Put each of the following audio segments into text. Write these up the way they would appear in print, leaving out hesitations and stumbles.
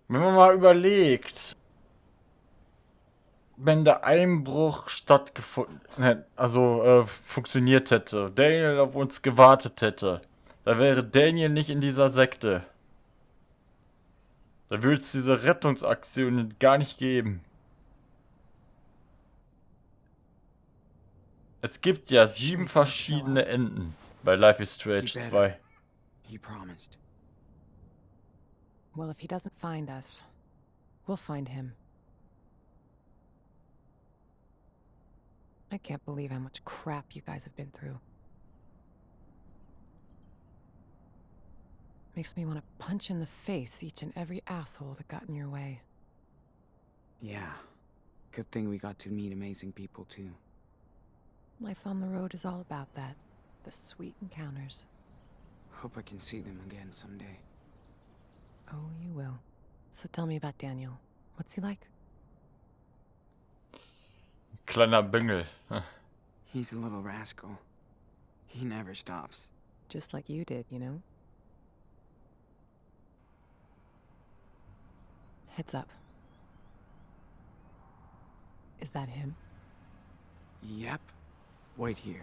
Wenn man mal überlegt, wenn der Einbruch stattgefunden hätte, also funktioniert hätte, Daniel auf uns gewartet hätte, da wäre Daniel nicht in dieser Sekte. Da würde es diese Rettungsaktionen gar nicht geben. Es gibt ja 7 verschiedene Enden bei Life is Strange 2. He promised. Well, if he doesn't find us, we'll find him. I can't believe how much crap you guys have been through. Makes me want to punch in the face each and every asshole that got in your way. Yeah. Good thing we got to meet amazing people too. Life on the road is all about that. The sweet encounters. Hope I can see them again someday. Oh, you will. So tell me about Daniel. What's he like? Kleiner Bengel. He's a little rascal. He never stops. Just like you did, you know? Heads up. Is that him? Yep. Wait here.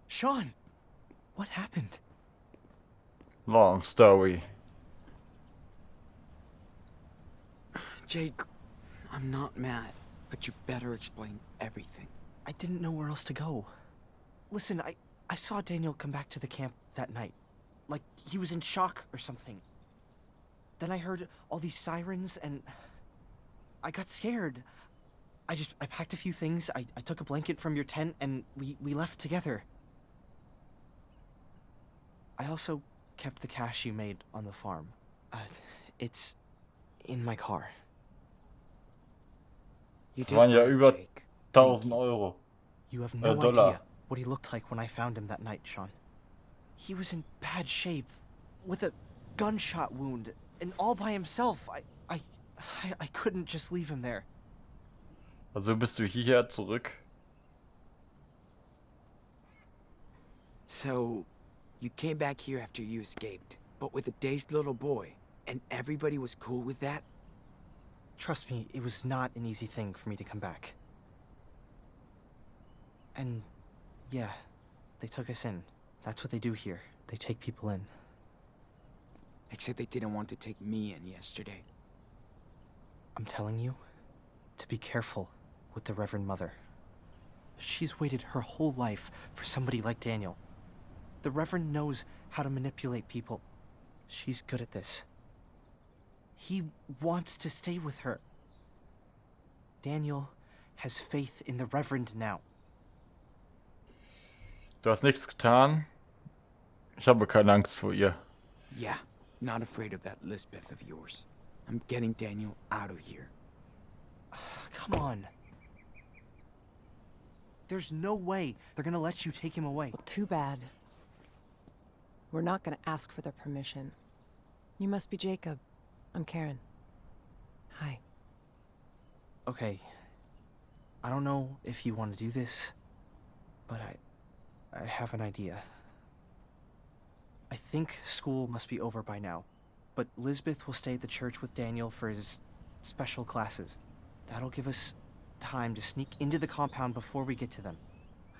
Sean! What happened? Long story. Jake, I'm not mad, but you better explain everything. I didn't know where else to go. Listen, I saw Daniel come back to the camp that night. Like he was in shock or something. Then I heard all these sirens and I got scared. I packed a few things, I took a blanket from your tent and we left together. I also kept the cash you made on the farm. It's in my car. You Das waren ja right, über Jake. 1000 Euro. You have no Dollar. idea what he looked like when I found him that night, Sean. He was in bad shape, with a gunshot wound, and all by himself. I couldn't just leave him there. Also bist du hierher zurück? So, you came back here after you escaped, but with a dazed little boy, and everybody was cool with that? Trust me, it was not an easy thing for me to come back. And, yeah, they took us in. That's what they do here. They take people in. Except they didn't want to take me in yesterday. I'm telling you, to be careful with the Reverend Mother. She's waited her whole life for somebody like Daniel. The Reverend knows how to manipulate people. She's good at this. He wants to stay with her. Daniel has faith in the Reverend now. Du hast nichts getan. Ich habe keine Angst vor ihr. Yeah, not afraid of that Lisbeth of yours. I'm getting Daniel out of here. Come on. There's no way they're gonna let you take him away. Well, too bad. We're not gonna ask for their permission. You must be Jacob. I'm Karen. Hi. Okay. I don't know if you want to do this, but I have an idea. I think school must be over by now, but Lisbeth will stay at the church with Daniel for his special classes. That'll give us time to sneak into the compound before we get to them.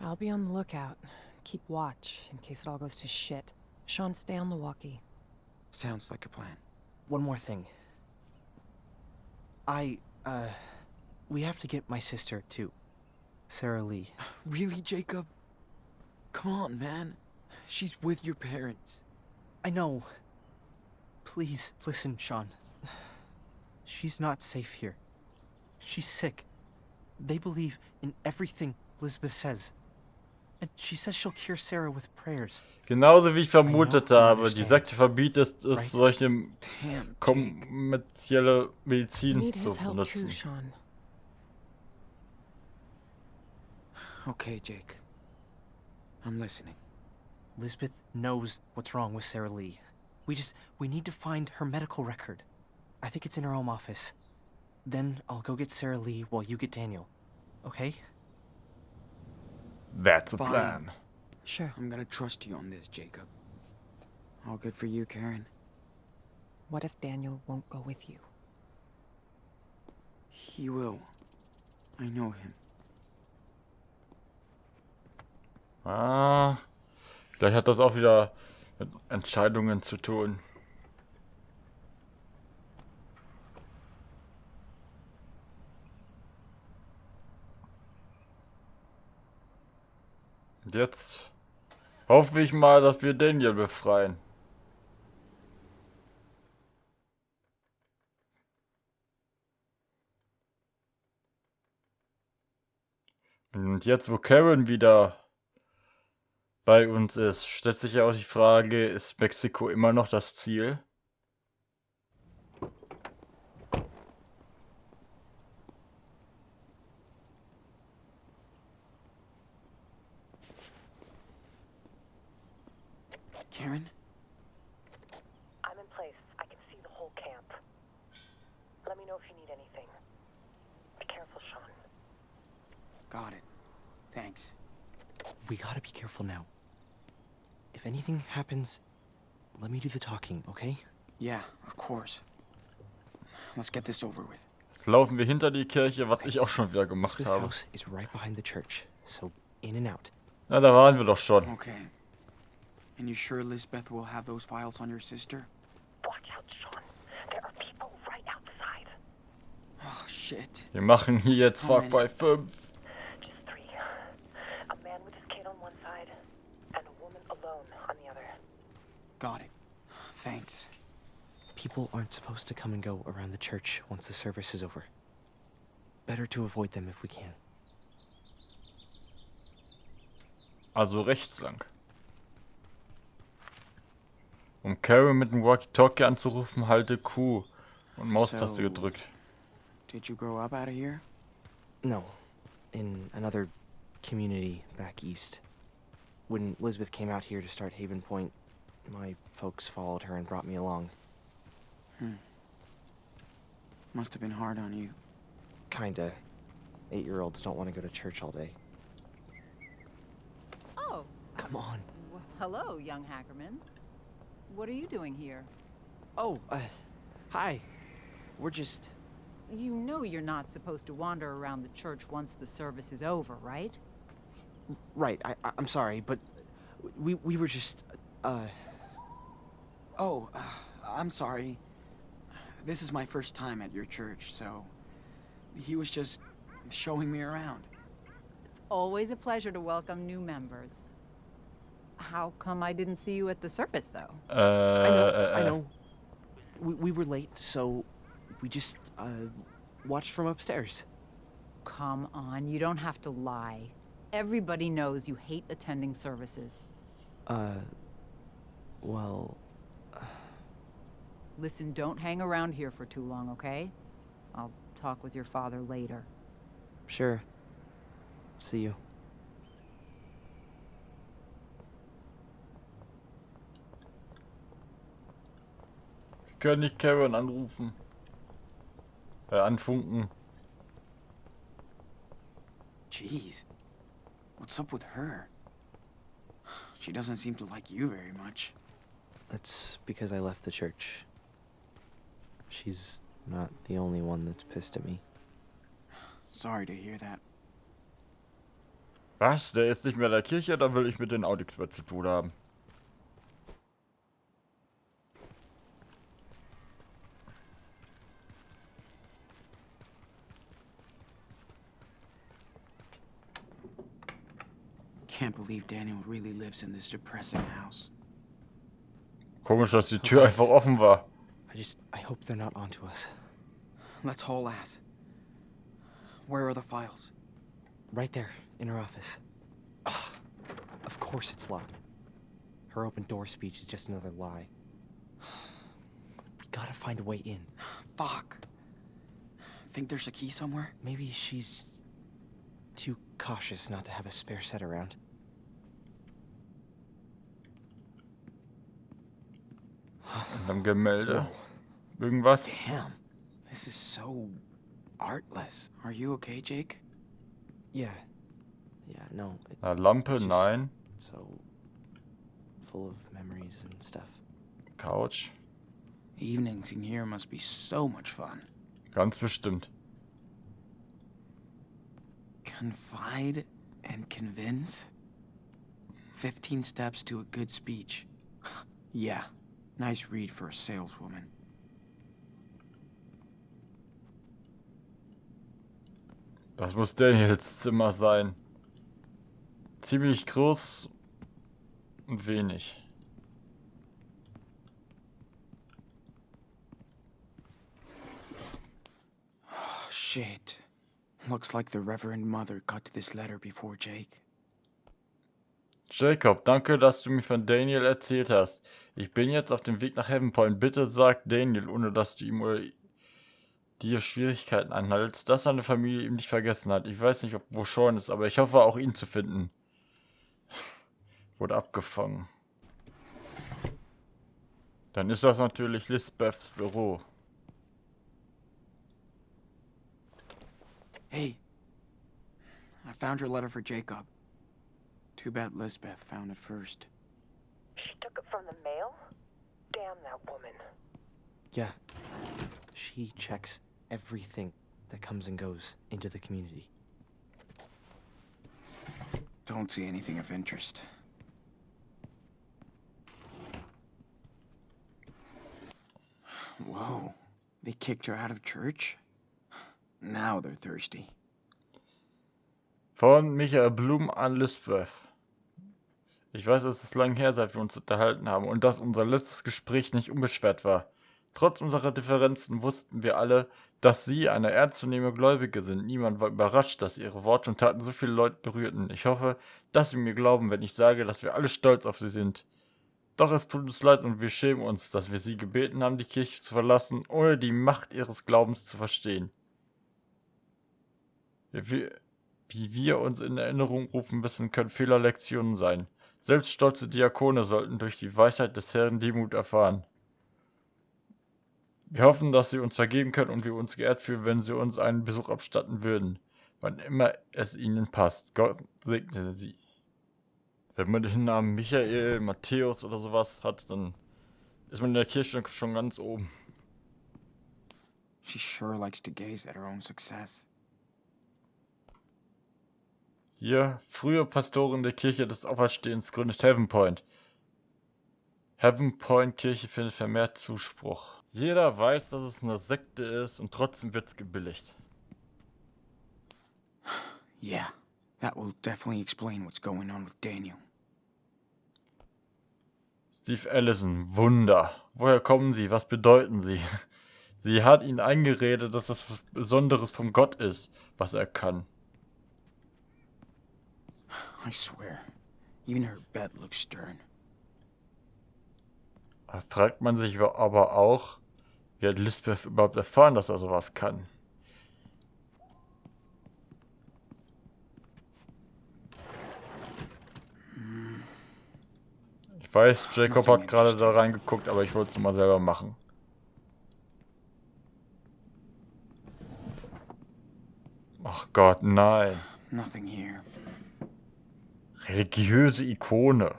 I'll be on the lookout. Keep watch in case it all goes to shit. Sean, stay on the walkie. Sounds like a plan. One more thing. We have to get my sister, too. Sarah Lee. Really, Jacob? Come on, man. She's with your parents. I know. Please, listen, Sean. She's not safe here. She's sick. They believe in everything Lisbeth says. And she says she'll cure Sarah with prayers. Genauso wie ich vermutet habe, die Sekte verbietet es, solche Damn, Jake. kommerzielle We Medizin need zu his help too, benutzen. Sean. Okay, Jake. I'm listening. Lisbeth knows what's wrong with Sarah Lee. We need to find her medical record. I think it's in her home office. Then I'll go get Sarah Lee while you get Daniel. Okay? That's a Fine. plan. Sure. I'm gonna trust you on this, Jacob. All good for you, Karen. What if Daniel won't go with you? He will. I know him. Ah, vielleicht hat das auch wieder mit Entscheidungen zu tun. Und jetzt hoffe ich mal, dass wir Daniel befreien. Und jetzt, wo Karen wieder bei uns ist, stellt sich ja auch die Frage, ist Mexiko immer noch das Ziel? Karen? I'm in place. I can see the whole camp. Let me know if you need anything. Be careful, Sean. Got it. Thanks. We gotta be careful now. If anything happens, let me do the talking, okay? Yeah, of course. Let's get this over with. Jetzt laufen wir hinter die Kirche, was ich auch schon wieder gemacht This habe. house is right behind the church, so in and out. Na, da waren wir doch schon. Okay. And you sure Lisbeth will have those files on your sister? Watch out, Sean. There are people right outside. Oh, shit. Wir machen hier jetzt Fuck bei 5. Just 3. A man with his kid on one side, and a woman alone on the other. Got it. Thanks. People aren't supposed to come and go around the church once the service is over. Better to avoid them if we can. Also rechts lang. Um Karen mit dem Walkie-Talkie anzurufen, halte Q und Maustaste So- gedrückt. Did you grow up out of here? No, in another community back east. When Elizabeth came out here to start Haven Point, my folks followed her and brought me along. Must have been hard on you. Kinda. 8-year-olds don't want to go to church all day. Oh, Come on. well, hello, young Hackerman. What are you doing here? Oh, hi. We're just... You know you're not supposed to wander around the church once the service is over, right? Right, I'm sorry, but we were just, Oh, I'm sorry. This is my first time at your church, so he was just showing me around. It's always a pleasure to welcome new members. How come I didn't see you at the service, though? I know. We were late, so we just, watched from upstairs. Come on, you don't have to lie. Everybody knows you hate attending services. Well... Listen, don't hang around here for too long, okay? I'll talk with your father later. Sure. See you. Wir können nicht Karen anrufen. Anfunken. Jeez. What's up with her? She doesn't seem to like you very much. That's because I left the church. She's not the only one that's pissed at me. Sorry to hear that. Was? Der ist nicht mehr in der Kirche? Da will ich mit den auch nichts mehr zu tun haben. Can't believe Daniel really lives in this depressing house. Komisch, dass die Tür einfach offen war. I hope they're not onto us. Let's haul ass. Where are the files? Right there, in her office. Ugh, of course it's locked. Her open door speech is just another lie. We gotta find a way in. Fuck. Think there's a key somewhere? Maybe she's too cautious not to have a spare set around. Und am Gemälde. Irgendwas? Damn. This is so artless. Are you okay, Jake? Yeah, no. Na, Lampe, It's just nein. So full of memories and stuff. Couch, Evenings in here must be so much fun. ganz bestimmt. Confide and convince? 15 steps to a good speech. Yeah, nice read for a saleswoman. Das muss Daniels Zimmer sein. Ziemlich groß und wenig. Oh, shit. Looks like the Reverend Mother got to this letter before Jake. Jacob, danke, dass du mir von Daniel erzählt hast. Ich bin jetzt auf dem Weg nach Heaven Point. Bitte sag Daniel, ohne dass du ihm oder dir Schwierigkeiten anhältst, dass seine Familie ihm nicht vergessen hat. Ich weiß nicht, wo Sean ist, aber ich hoffe auch ihn zu finden. Wurde abgefangen. Dann ist das natürlich Lisbeths Büro. Hey, I found your letter for Jacob. Too bad Lisbeth found it first. She took it from the mail? Damn that woman. Yeah. She checks everything that comes and goes into the community. Don't see anything of interest. Whoa, they kicked her out of church? Now they're thirsty. Von Michael Blum an Lisbeth. Ich weiß, es ist lang her, seit wir uns unterhalten haben und dass unser letztes Gespräch nicht unbeschwert war. Trotz unserer Differenzen wussten wir alle, dass Sie eine ernstzunehmende Gläubige sind. Niemand war überrascht, dass Ihre Worte und Taten so viele Leute berührten. Ich hoffe, dass Sie mir glauben, wenn ich sage, dass wir alle stolz auf Sie sind. Doch es tut uns leid und wir schämen uns, dass wir Sie gebeten haben, die Kirche zu verlassen, ohne die Macht Ihres Glaubens zu verstehen. Wie wir uns in Erinnerung rufen müssen, können Fehlerlektionen sein. Selbst stolze Diakone sollten durch die Weisheit des Herrn Demut erfahren. Wir hoffen, dass Sie uns vergeben können und wir uns geehrt fühlen, wenn Sie uns einen Besuch abstatten würden, wann immer es Ihnen passt. Gott segne Sie. Wenn man den Namen Michael, Matthäus oder sowas hat, dann ist man in der Kirche schon ganz oben. She sure likes to gaze at her own success. Hier, frühe Pastorin der Kirche des Auferstehens gründet Heaven Point. Heaven Point Kirche findet vermehrt Zuspruch. Jeder weiß, dass es eine Sekte ist und trotzdem wird's gebilligt. Yeah, that will definitely explain what's going on with Daniel. Steve Allison, Wunder. Woher kommen sie? Was bedeuten sie? Sie hat ihn eingeredet, dass das was Besonderes von Gott ist, was er kann. I swear, even her bed looks stern. Da fragt man sich aber auch, wie hat Lisbeth überhaupt erfahren, dass er sowas kann? Ich weiß, Jacob hat gerade da reingeguckt, aber ich wollte es mal selber machen. Ach Gott, nein. Nothing here. Religiöse Ikone.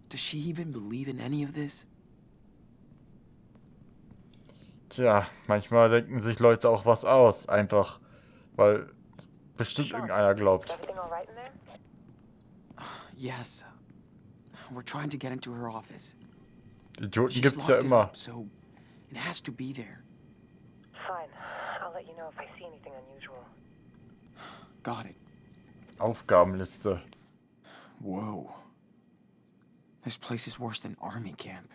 Does she even believe in any of this? Tja, manchmal denken sich Leute auch was aus, einfach, weil bestimmt irgendeiner glaubt. Everything all right in there? Yes. We're trying to get into her office. Idioten She's gibt's ja locked it immer. up, so it has to be there. Fine. I'll let you know if I see anything unusual. Got it. Aufgabenliste. Whoa. This place is worse than army camp.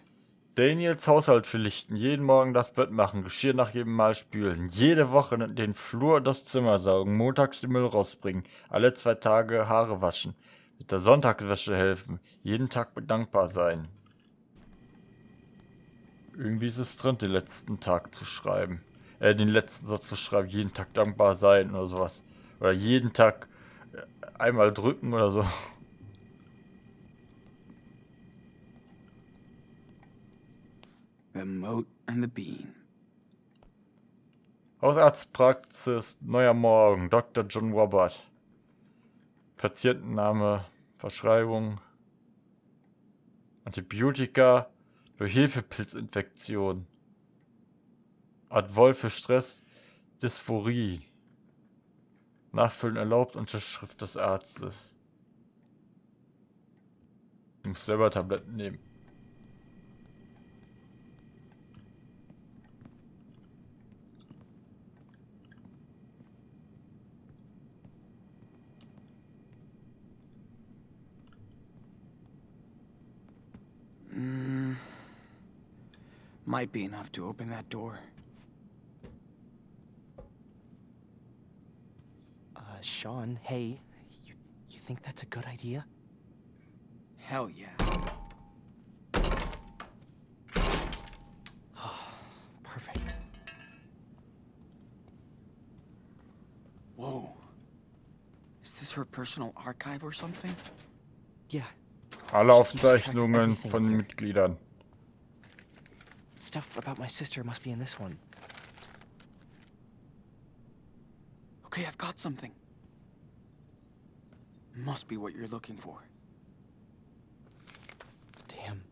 Daniels Haushalt verlichten, jeden Morgen das Bett machen, Geschirr nach jedem Mal spülen, jede Woche den Flur und das Zimmer saugen, montags den Müll rausbringen, alle 2 Tage Haare waschen, mit der Sonntagswäsche helfen, jeden Tag dankbar sein. Irgendwie ist es drin, den letzten Tag zu schreiben. Den letzten Satz zu schreiben, jeden Tag dankbar sein oder sowas. Oder jeden Tag einmal drücken oder so. The moat and the bean. Hausarztpraxis, neuer Morgen, Dr. John Robert. Patientenname, Verschreibung, Antibiotika für Hefepilzinfektion, Advol für Stress, Dysphorie, Nachfüllen erlaubt, Unterschrift des Arztes. Ich muss selber Tabletten nehmen. Might be enough to open that door. Sean, hey, you think that's a good idea? Hell yeah. Perfect. Whoa. Is this her personal archive or something? Yeah. Alle Aufzeichnungen von Mitgliedern. Stuff about my sister must be in this one. Okay, I've got something. Must be what you're looking for. Damn.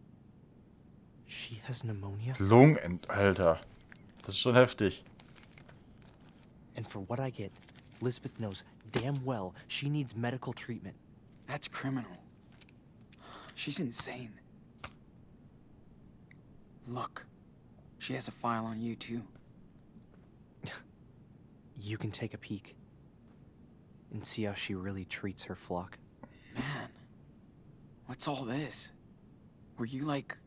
She has pneumonia? Alter. Das ist schon heftig. And for what I get, Lisbeth knows damn well she needs medical treatment. That's criminal. She's insane. Look, she has a file on you too. You can take a peek and see how she really treats her flock. Man, what's all this? Were you like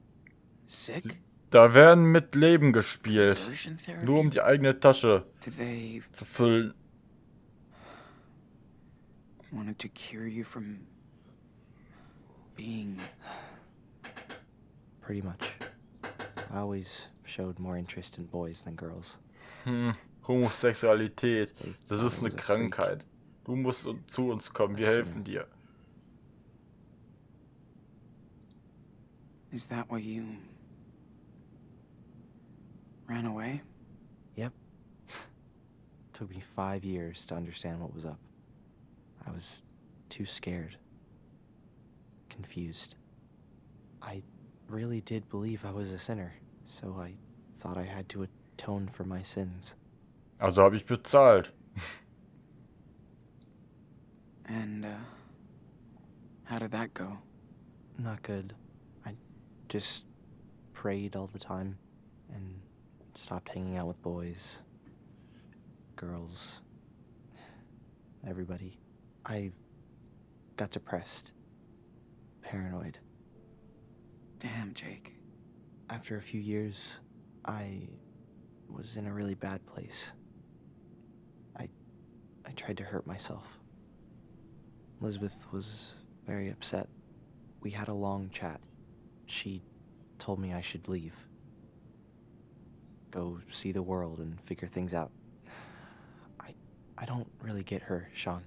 sick? Da werden mit Leben gespielt. Conversion therapy? Nur um die eigene Tasche Did they zu füllen. wanted to cure you from being... Pretty much. I always showed more interest in boys than girls. Homosexualität. Das ist eine Krankheit. Du musst zu uns kommen. Wir helfen dir. Is that why you ran away? Yep. Took me 5 years to understand what was up. I was too scared. Confused. I really did believe I was a sinner, so I thought I had to atone for my sins. Also habe ich bezahlt. And, how did that go? Not good. I just prayed all the time and stopped hanging out with boys, girls, everybody. I got depressed, paranoid. Damn, Jake. After a few years, I was in a really bad place. I tried to hurt myself. Elizabeth was very upset. We had a long chat. She told me I should leave. Go see the world and figure things out. I don't really get her, Sean.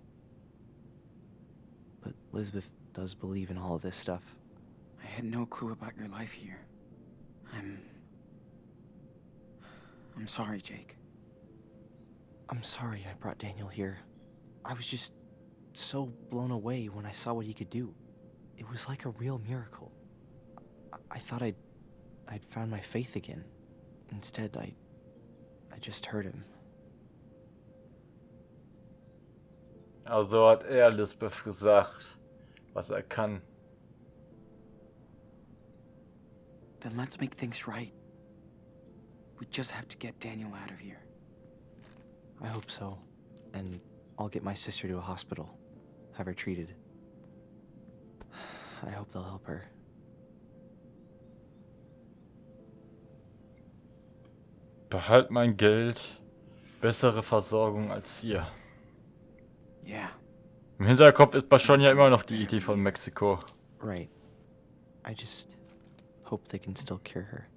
But Elizabeth does believe in all of this stuff. I had no clue about your life here. I'm sorry, Jake. I'm sorry I brought Daniel here. I was just so blown away when I saw what he could do. It was like a real miracle. I thought I'd found my faith again. Instead, I just hurt him. Also hat er Lisbeth gesagt, was er kann. Then let's make things right. We just have to get Daniel out of here. I hope so. And I'll get my sister to a hospital. Have her treated. I hope they'll help her. Behalt mein Geld. Bessere Versorgung als hier. Yeah. Im Hinterkopf ist bei Sean ja immer noch die Idee von Mexiko. Right. I just hope they can still cure her.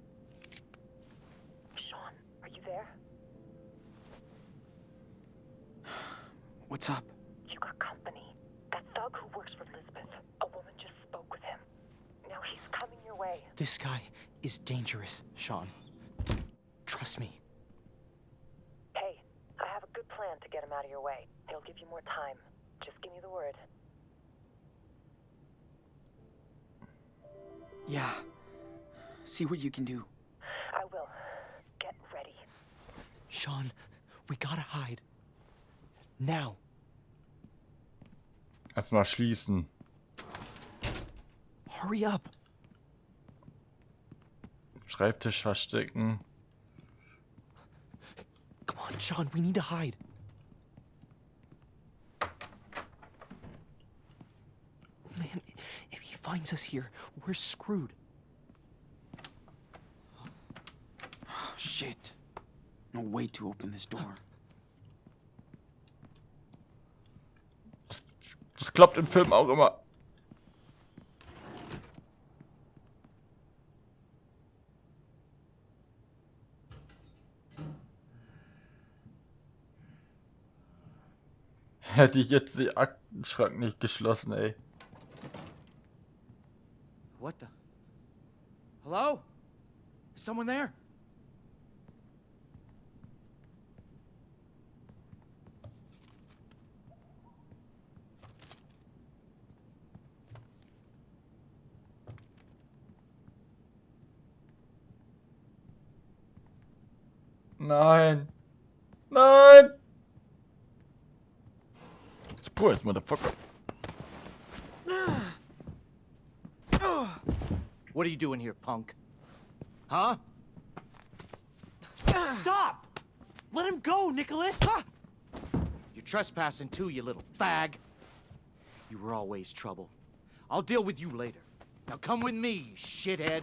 Sean, are you there? What's up? You got company. That thug who works for Lisbeth. A woman just spoke with him. Now he's coming your way. This guy is dangerous, Sean. Trust me. Hey, I have a good plan to get him out of your way. He'll give you more time. Just give me the word. Yeah. See what you can do. I will. Get ready. Sean, we gotta hide. Now. Erstmal schließen. Hurry up. Schreibtisch verstecken. Come on, Sean, we need to hide. Man, if he finds us here, we're screwed. Oh, shit. No way to open this door. Das klappt im Film auch immer. Hätte ich jetzt den Aktenschrank nicht geschlossen, ey. What the? Hello? Is someone there? Nein. Nein. Surprise, motherfucker. What are you doing here, punk? Huh? Stop! Let him go, Nicholas! You're trespassing too, you little fag. You were always trouble. I'll deal with you later. Now come with me, you shithead.